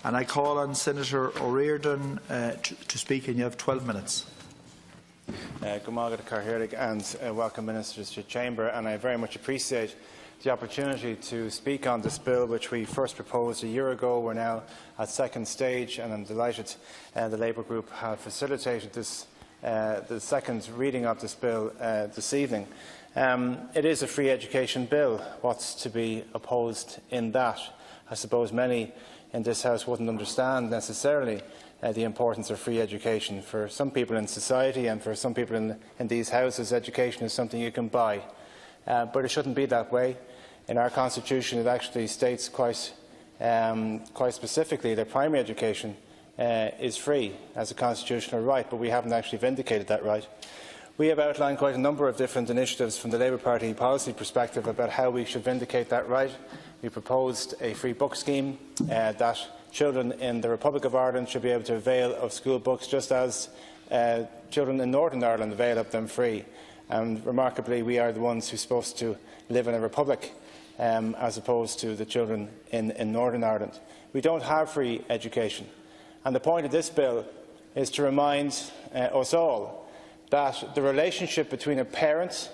And I call on Senator Ríordáin to speak, and you have 12 minutes. Good morning, and welcome Ministers to the Chamber. And I very much appreciate the opportunity to speak on this bill, which we first proposed a year ago. We're now at second stage, and I'm delighted the Labour Group have facilitated this, the second reading of this bill this evening. It is a free education bill. What's to be opposed in that? I suppose many in this House wouldn't understand necessarily the importance of free education. For some people in society and for some people in these houses, education is something you can buy. But it shouldn't be that way. In our Constitution, it actually states quite specifically that primary education is free as a constitutional right, but we haven't actually vindicated that right. We have outlined quite a number of different initiatives from the Labour Party policy perspective about how we should vindicate that right. We proposed a free book scheme that children in the Republic of Ireland should be able to avail of school books just as children in Northern Ireland avail of them free. And remarkably, we are the ones who are supposed to live in a republic as opposed to the children in Northern Ireland. We don't have free education. And the point of this bill is to remind us all that the relationship between a parent,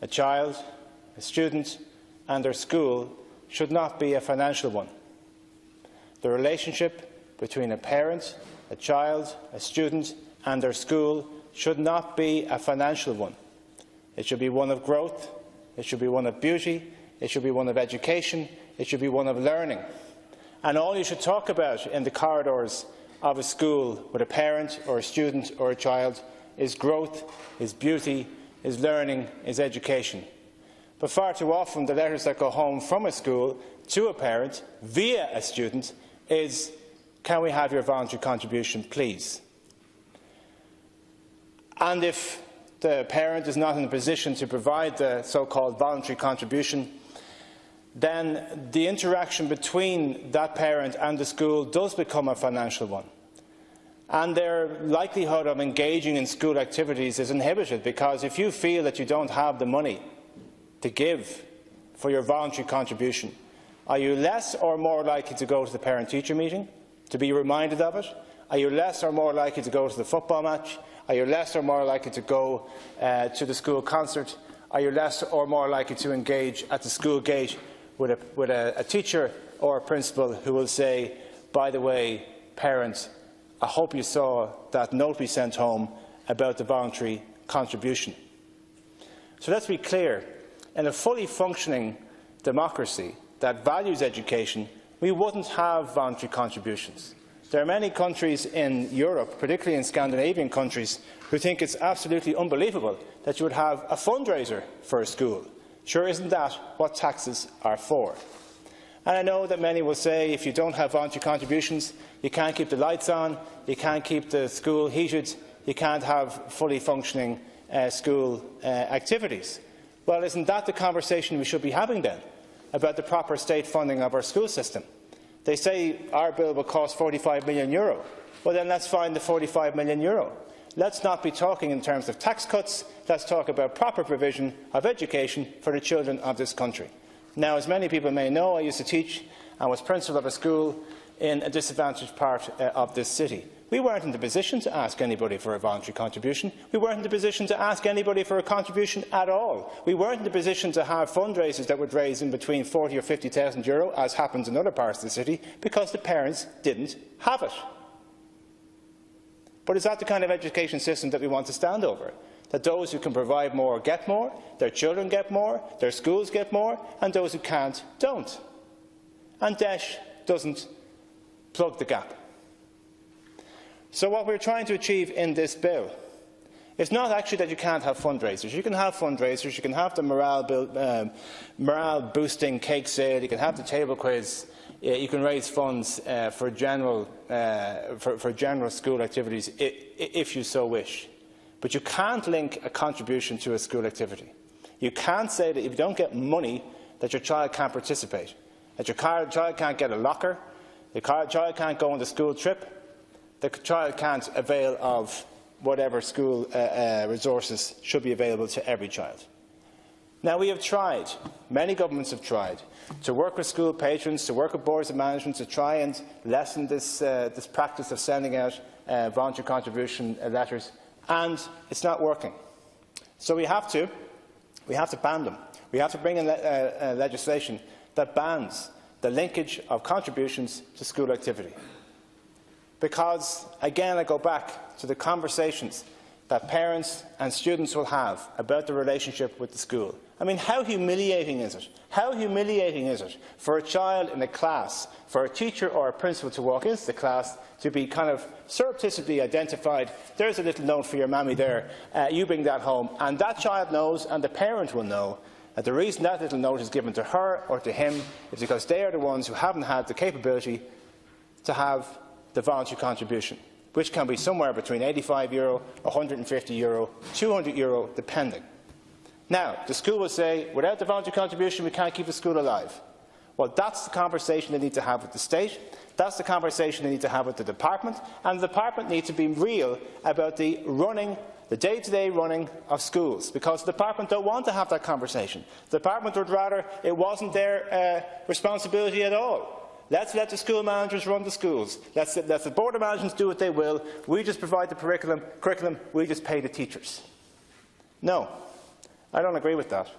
a child, a student and their school should not be a financial one. The relationship between a parent, a child, a student and their school should not be a financial one. It should be one of growth, it should be one of beauty, it should be one of education, it should be one of learning. And all you should talk about in the corridors of a school with a parent or a student or a child is growth, is beauty, is learning, is education. But far too often the letters that go home from a school to a parent via a student is, "Can we have your voluntary contribution, please?" And if the parent is not in a position to provide the so-called voluntary contribution, then the interaction between that parent and the school does become a financial one. And their likelihood of engaging in school activities is inhibited, because if you feel that you don't have the money to give for your voluntary contribution, are you less or more likely to go to the parent-teacher meeting, to be reminded of it? Are you less or more likely to go to the football match? Are you less or more likely to go to the school concert? Are you less or more likely to engage at the school gate with a teacher or a principal who will say, "By the way, parents, I hope you saw that note we sent home about the voluntary contribution"? So let's be clear. In a fully functioning democracy that values education, we wouldn't have voluntary contributions. There are many countries in Europe, particularly in Scandinavian countries, who think it's absolutely unbelievable that you would have a fundraiser for a school. Sure, isn't that what taxes are for? And I know that many will say if you don't have voluntary contributions, you can't keep the lights on, you can't keep the school heated, you can't have fully functioning school activities. Well, isn't that the conversation we should be having then, about the proper state funding of our school system? They say our bill will cost €45 million. Well, then let's find the €45 million. Let's not be talking in terms of tax cuts. Let's talk about proper provision of education for the children of this country. Now, as many people may know, I used to teach and was principal of a school in a disadvantaged part of this city. We weren't in the position to ask anybody for a voluntary contribution. We weren't in the position to ask anybody for a contribution at all. We weren't in the position to have fundraisers that would raise in between €40,000 or €50,000, as happens in other parts of the city, because the parents didn't have it. But is that the kind of education system that we want to stand over? That those who can provide more get more, their children get more, their schools get more, and those who can't don't. And DEIS doesn't plug the gap. So what we're trying to achieve in this bill is not actually that you can't have fundraisers. You can have fundraisers, you can have the morale-boosting cake sale, you can have the table quiz, you can raise funds for general school activities if you so wish. But you can't link a contribution to a school activity. You can't say that if you don't get money that your child can't participate, that your child can't get a locker, the child can't go on the school trip, the child can't avail of whatever school resources should be available to every child. Now, we have tried, many governments have tried, to work with school patrons, to work with boards of management to try and lessen this practice of sending out voluntary contribution letters, and it's not working. So we have to ban them. We have to bring in legislation that bans the linkage of contributions to school activity. Because, again, I go back to the conversations that parents and students will have about the relationship with the school. I mean, how humiliating is it? How humiliating is it for a child in a class, for a teacher or a principal to walk into the class to be kind of surreptitiously identified, there's a little note for your mammy there, you bring that home, and that child knows and the parent will know that the reason that little note is given to her or to him is because they are the ones who haven't had the capability to have the voluntary contribution, which can be somewhere between €85, €150, €200, depending. Now, the school will say, without the voluntary contribution, we can't keep the school alive. Well, that's the conversation they need to have with the state, that's the conversation they need to have with the department, and the department needs to be real about the day-to-day running of schools, because the department don't want to have that conversation. The department would rather it wasn't their responsibility at all. Let's let the school managers run the schools. Let the board of management do what they will. We just provide the curriculum. We just pay the teachers. No, I don't agree with that.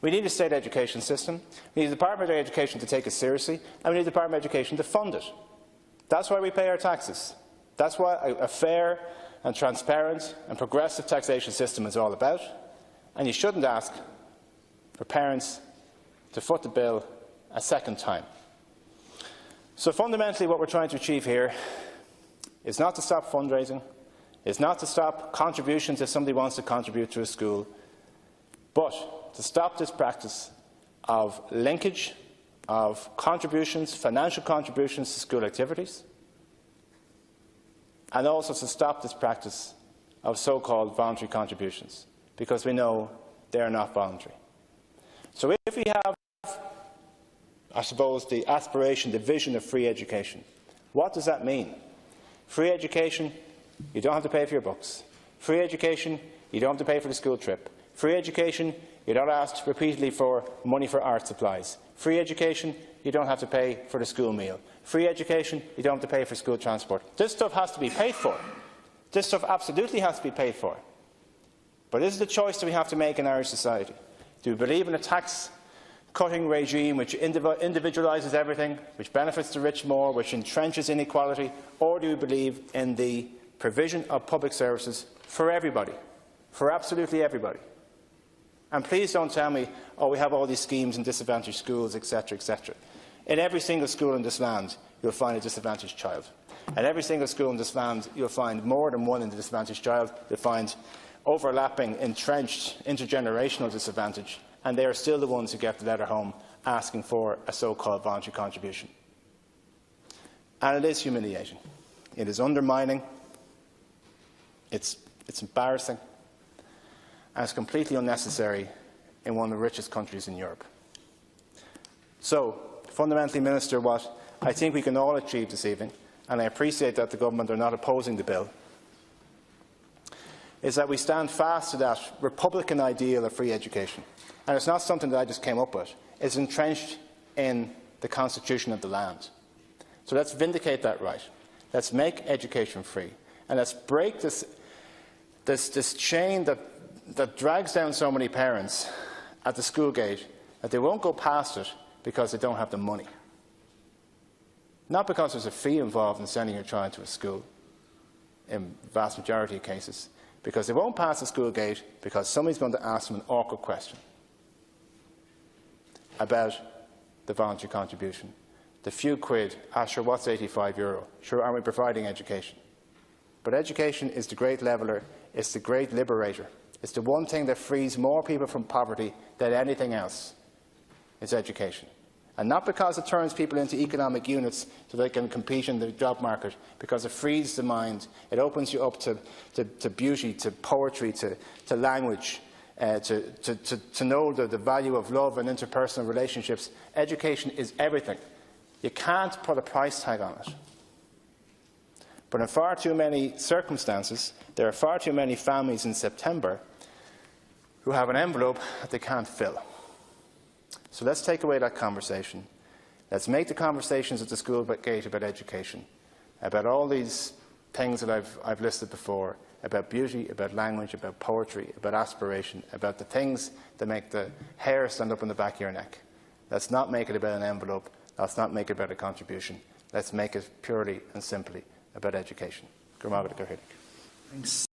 We need a state education system. We need the Department of Education to take it seriously, and we need the Department of Education to fund it. That's why we pay our taxes. That's what a fair and transparent and progressive taxation system is all about. And you shouldn't ask for parents to foot the bill a second time. So fundamentally what we're trying to achieve here is not to stop fundraising, is not to stop contributions if somebody wants to contribute to a school, but to stop this practice of linkage of contributions, financial contributions to school activities, and also to stop this practice of so-called voluntary contributions, because we know they are not voluntary. So if we have, I suppose, the aspiration, the vision of free education, what does that mean? Free education, you don't have to pay for your books. Free education, you don't have to pay for the school trip. Free education, you're not asked repeatedly for money for art supplies. Free education, you don't have to pay for the school meal. Free education, you don't have to pay for school transport. This stuff has to be paid for. This stuff absolutely has to be paid for. But this is the choice that we have to make in Irish society. Do we believe in a tax-cutting regime which individualises everything, which benefits the rich more, which entrenches inequality, or do we believe in the provision of public services for everybody, for absolutely everybody? And please don't tell me, oh, we have all these schemes in disadvantaged schools, etc., etc. In every single school in this land, you'll find a disadvantaged child. In every single school in this land, you'll find more than one disadvantaged child. You'll find overlapping, entrenched, intergenerational disadvantage, and they are still the ones who get the letter home asking for a so-called voluntary contribution. And it is humiliating. It is undermining. It's embarrassing. And it's completely unnecessary in one of the richest countries in Europe. So, fundamentally, Minister, what I think we can all achieve this evening, and I appreciate that the government are not opposing the bill, is that we stand fast to that Republican ideal of free education. And it's not something that I just came up with. It's entrenched in the constitution of the land. So let's vindicate that right. Let's make education free. And let's break this chain that drags down so many parents at the school gate that they won't go past it because they don't have the money. Not because there's a fee involved in sending your child to a school, in the vast majority of cases, because they won't pass the school gate because somebody's going to ask them an awkward question about the voluntary contribution. The few quid, sure, what's €85? Sure, aren't we providing education? But education is the great leveller, it's the great liberator. It's the one thing that frees more people from poverty than anything else. It's education. And not because it turns people into economic units so they can compete in the job market, because it frees the mind. It opens you up to beauty, to poetry, to language, to know the value of love and interpersonal relationships. Education is everything. You can't put a price tag on it. But in far too many circumstances, there are far too many families in September who have an envelope that they can't fill. So let's take away that conversation. Let's make the conversations at the school gate about education, about all these things that I've listed before, about beauty, about language, about poetry, about aspiration, about the things that make the hair stand up on the back of your neck. Let's not make it about an envelope. Let's not make it about a contribution. Let's make it purely and simply about education. Thanks.